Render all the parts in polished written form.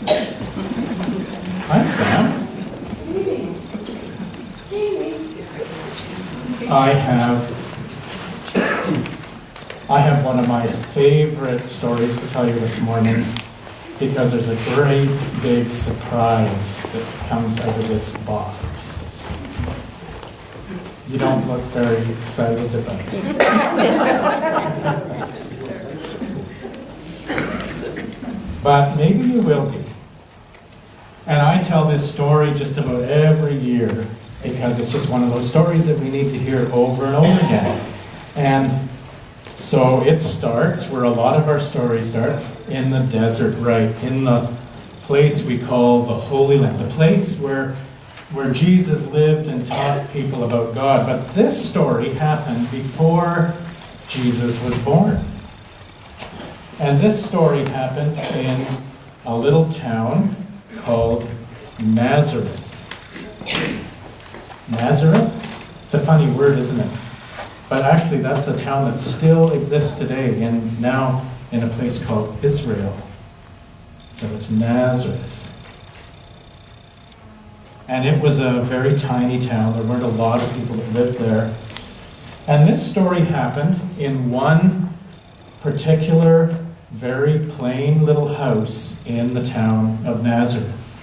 Hi, Sam. I have one of my favorite stories to tell you this morning because there's a great big surprise that comes out of this box. You don't look very excited about it. But maybe you will be. And I tell this story just about every year because it's just one of those stories that we need to hear over and over again. And so it starts where a lot of our stories start, in the desert, right? In the place we call the Holy Land, the place where Jesus lived and taught people about God. But this story happened before Jesus was born. And this story happened in a little town called Nazareth. Nazareth? It's a funny word, isn't it? But actually that's a town that still exists today, and now in a place called Israel. So it's Nazareth. And it was a very tiny town. There weren't a lot of people that lived there. And this story happened in one particular, very plain little house in the town of Nazareth.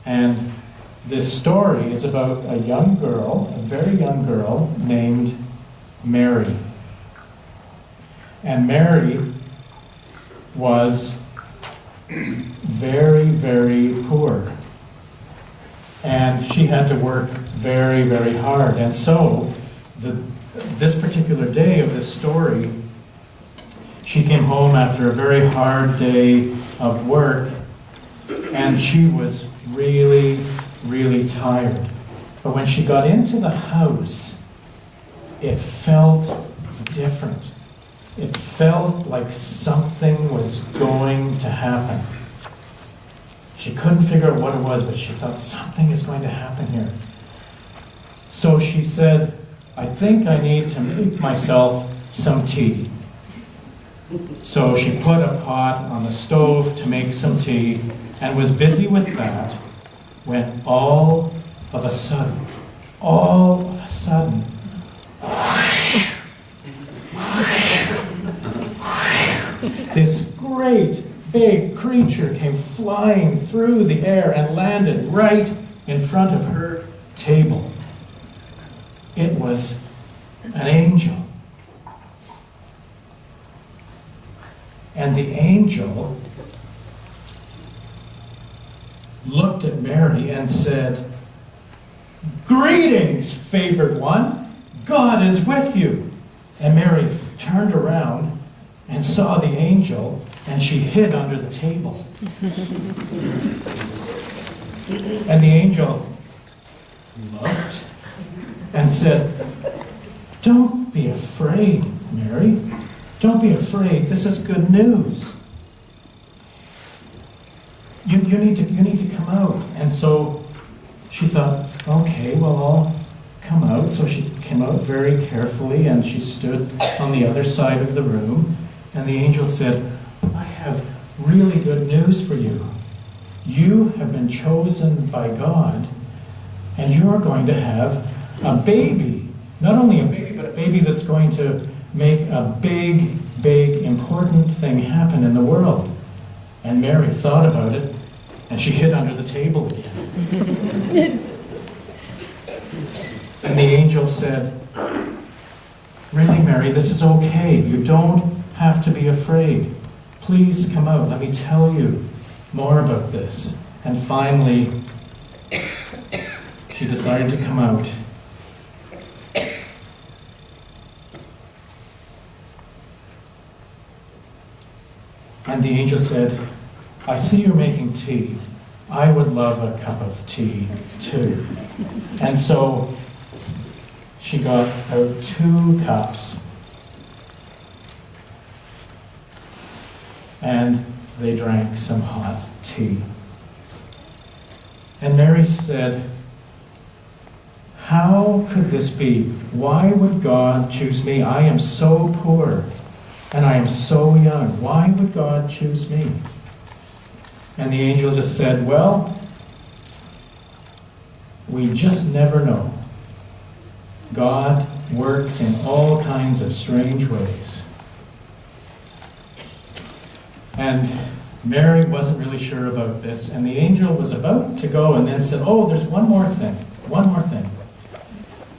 And this story is about a young girl, a very young girl, named Mary. And Mary was very, very poor. And she had to work very, very hard. And so, this particular day of this story, she came home after a very hard day of work, and she was really, really tired. But when she got into the house, it felt different. It felt like something was going to happen. She couldn't figure out what it was, but she thought something is going to happen here. So she said, I think I need to make myself some tea. So she put a pot on the stove to make some tea and was busy with that when all of a sudden, this great big creature came flying through the air and landed right in front of her table. It was an angel. And the angel looked at Mary and said, "Greetings, favored one. God is with you." And Mary turned around and saw the angel, and she hid under the table. And the angel looked and said, "Don't be afraid, Mary. Don't be afraid. This is good news. You need to come out." And so she thought, okay, well, I'll come out. So she came out very carefully, and she stood on the other side of the room. And the angel said, "I have really good news for you. You have been chosen by God, and you are going to have a baby. Not only a baby, but a baby that's going to make a big, big, important thing happen in the world." And Mary thought about it, and she hid under the table again. And the angel said, "Really, Mary, this is okay. You don't have to be afraid. Please come out. Let me tell you more about this." And finally, she decided to come out. And the angel said, "I see you're making tea. I would love a cup of tea too." And so she got out 2 cups, and they drank some hot tea. And Mary said, "How could this be? Why would God choose me? I am so poor. and I am so young. Why would God choose me? And the angel just said, well, we just never know. God works in all kinds of strange ways. And Mary wasn't really sure about this, and the angel was about to go and then said, oh, there's one more thing.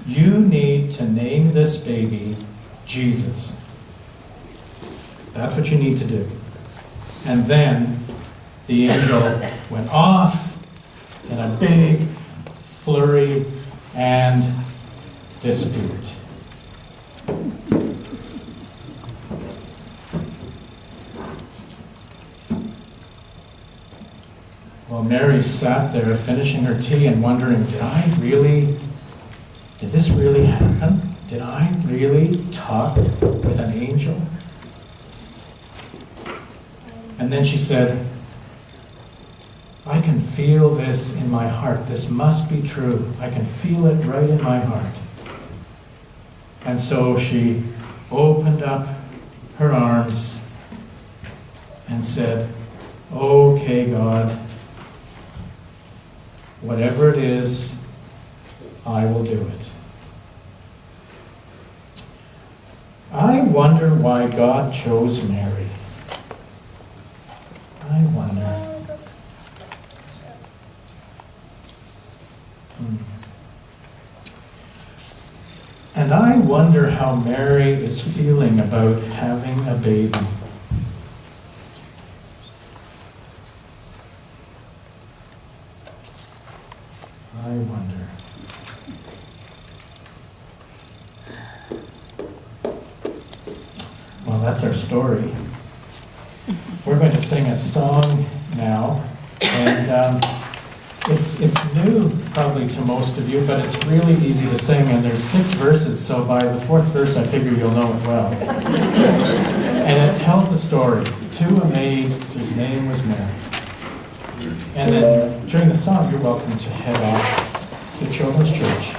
You need to name this baby Jesus. That's what you need to do. And then the angel went off in a big flurry and disappeared. Well, Mary sat there finishing her tea and wondering, did this really happen? Did I really talk with an angel? And then she said, I can feel this in my heart. This must be true. I can feel it right in my heart. And so she opened up her arms and said, okay, God, whatever it is, I will do it. I wonder why God chose Mary. I wonder. And I wonder how Mary is feeling about having a baby. I wonder. Well, that's our story. We're going to sing a song now, and it's new probably to most of you, but it's really easy to sing, and there's 6 verses, so by the 4th verse I figure you'll know it well. And it tells the story to a maid whose name was Mary. And then during the song, you're welcome to head off to Children's Church.